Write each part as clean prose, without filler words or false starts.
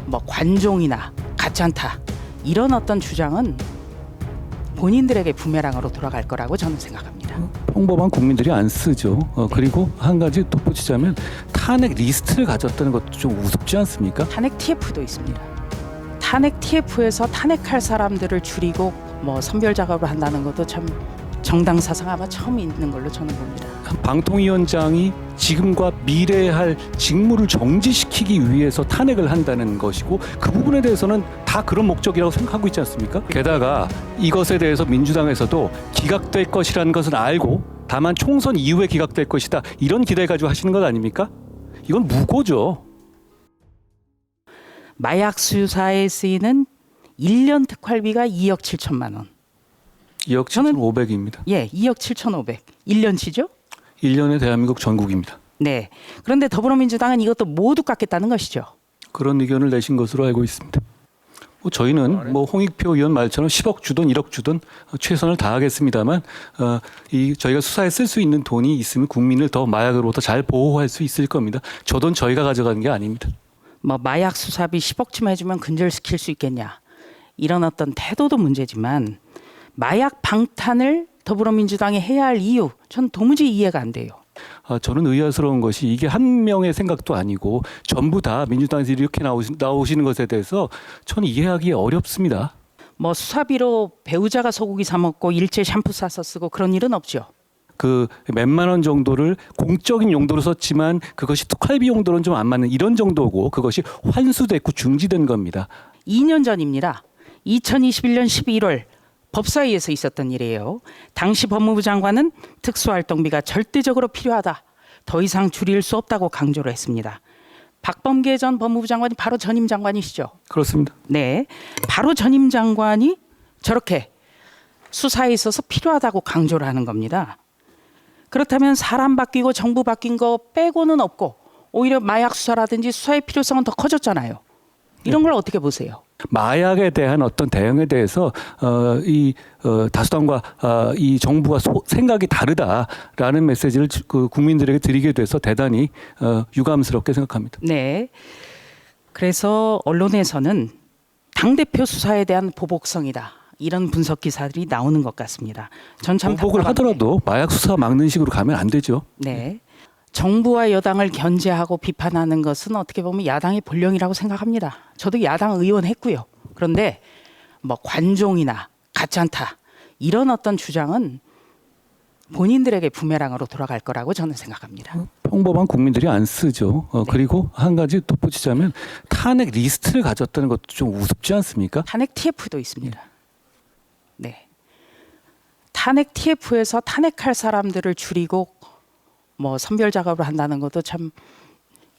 뭐 관종이나 가짜다 이런 어떤 주장은 본인들에게 부메랑으로 돌아갈 거라고 저는 생각합니다. 평범한 국민들이 안 쓰죠. 그리고 한 가지 덧붙이자면 탄핵 리스트를 가졌다는 것도 좀 우습지 않습니까? 탄핵 TF도 있습니다. 탄핵 TF에서 탄핵할 사람들을 줄이고 뭐 선별 작업을 한다는 것도 참 정당 사상 아마 처음 있는 걸로 저는 봅니다. 방통위원장이 지금과 미래에 할 직무를 정지시키기 위해서 탄핵을 한다는 것이고 그 부분에 대해서는 다 그런 목적이라고 생각하고 있지 않습니까? 게다가 이것에 대해서 민주당에서도 기각될 것이라는 것은 알고 다만 총선 이후에 기각될 것이다 이런 기대 가지고 하시는 것 아닙니까? 이건 무고죠. 마약 수사에 쓰이는 1년 특활비가 2억 7천만 원. 2억 7,500입니다. 예, 2억 7,500. 1년치죠? 1년에 대한민국 전국입니다. 네. 그런데 더불어민주당은 이것도 모두 깎겠다는 것이죠. 그런 의견을 내신 것으로 알고 있습니다. 저희는 홍익표 의원 말처럼 10억 주든 1억 주든 최선을 다하겠습니다만 저희가 수사에 쓸 수 있는 돈이 있으면 국민을 더 마약으로부터 잘 보호할 수 있을 겁니다. 저 돈 저희가 가져가는 게 아닙니다. 뭐 마약 수사비 10억쯤 해주면 근절시킬 수 있겠냐. 이런 어떤 태도도 문제지만 마약 방탄을 더불어민주당이 해야 할 이유 전 도무지 이해가 안 돼요. 저는 의아스러운 것이 이게 한 명의 생각도 아니고 전부 다 민주당에서 이렇게 나오시는 것에 대해서 저는 이해하기 어렵습니다. 뭐 수사비로 배우자가 소고기 사 먹고 일제 샴푸 사서 쓰고 그런 일은 없죠. 그 몇만 원 정도를 공적인 용도로 썼지만 그것이 특활비 용도로는 좀 안 맞는 이런 정도고 그것이 환수됐고 중지된 겁니다. 2년 전입니다. 2021년 12월 법사위에서 있었던 일이에요. 당시 법무부 장관은 특수활동비가 절대적으로 필요하다. 더 이상 줄일 수 없다고 강조를 했습니다. 박범계 전 법무부 장관이 바로 전임 장관이시죠? 그렇습니다. 네, 바로 전임 장관이 저렇게 수사에 있어서 필요하다고 강조를 하는 겁니다. 그렇다면 사람 바뀌고 정부 바뀐 거 빼고는 없고 오히려 마약 수사라든지 수사의 필요성은 더 커졌잖아요. 이런 걸 어떻게 보세요? 마약에 대한 어떤 대응에 대해서 다수당과 이 정부가 생각이 다르다라는 메시지를 국민들에게 드리게 돼서 대단히 유감스럽게 생각합니다. 네. 그래서 언론에서는 당대표 수사에 대한 보복성이다. 이런 분석 기사들이 나오는 것 같습니다. 전 참 보복을 하더라도 마약 수사 막는 식으로 가면 안 되죠. 네. 정부와 여당을 견제하고 비판하는 것은 어떻게 보면 야당의 본령이라고 생각합니다. 저도 야당 의원 했고요. 그런데 뭐 관종이나 가짜다 이런 어떤 주장은 본인들에게 부메랑으로 돌아갈 거라고 저는 생각합니다. 평범한 국민들이 안 쓰죠. 그리고 한 가지 덧붙이자면 탄핵 리스트를 가졌다는 것도 좀 우습지 않습니까? 탄핵 TF도 있습니다. 네. 탄핵 TF에서 탄핵할 사람들을 줄이고 뭐 선별 작업을 한다는 것도 참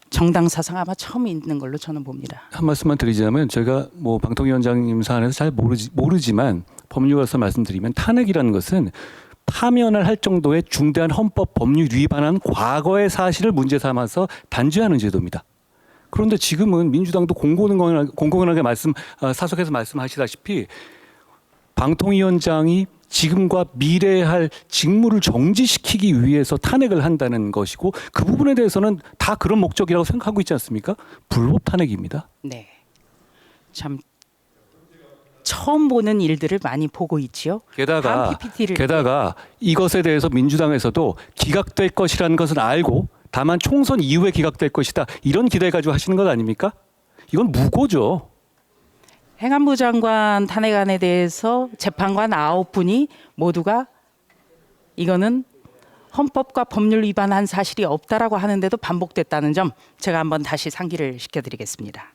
정당 사상 아마 처음 있는 걸로 저는 봅니다. 한 말씀만 드리자면 제가 뭐 방통위원장님 사안에서 잘 모르지만 법률가서 말씀드리면 탄핵이라는 것은 파면을 할 정도의 중대한 헌법 법률 위반한 과거의 사실을 문제 삼아서 단죄하는 제도입니다. 그런데 지금은 민주당도 공공연하게 사석에서 말씀하시다시피 방통위원장이 지금과 미래에 할 직무를 정지시키기 위해서 탄핵을 한다는 것이고 그 부분에 대해서는 다 그런 목적이라고 생각하고 있지 않습니까? 불법 탄핵입니다. 네, 참 처음 보는 일들을 많이 보고 있지요. 게다가 이것에 대해서 민주당에서도 기각될 것이라는 것은 알고 다만 총선 이후에 기각될 것이다 이런 기대 가지고 하시는 것 아닙니까? 이건 무고죠. 행안부 장관 탄핵안에 대해서 재판관 9분이 모두가 이거는 헌법과 법률 위반한 사실이 없다라고 하는데도 반복됐다는 점 제가 한번 다시 상기를 시켜드리겠습니다.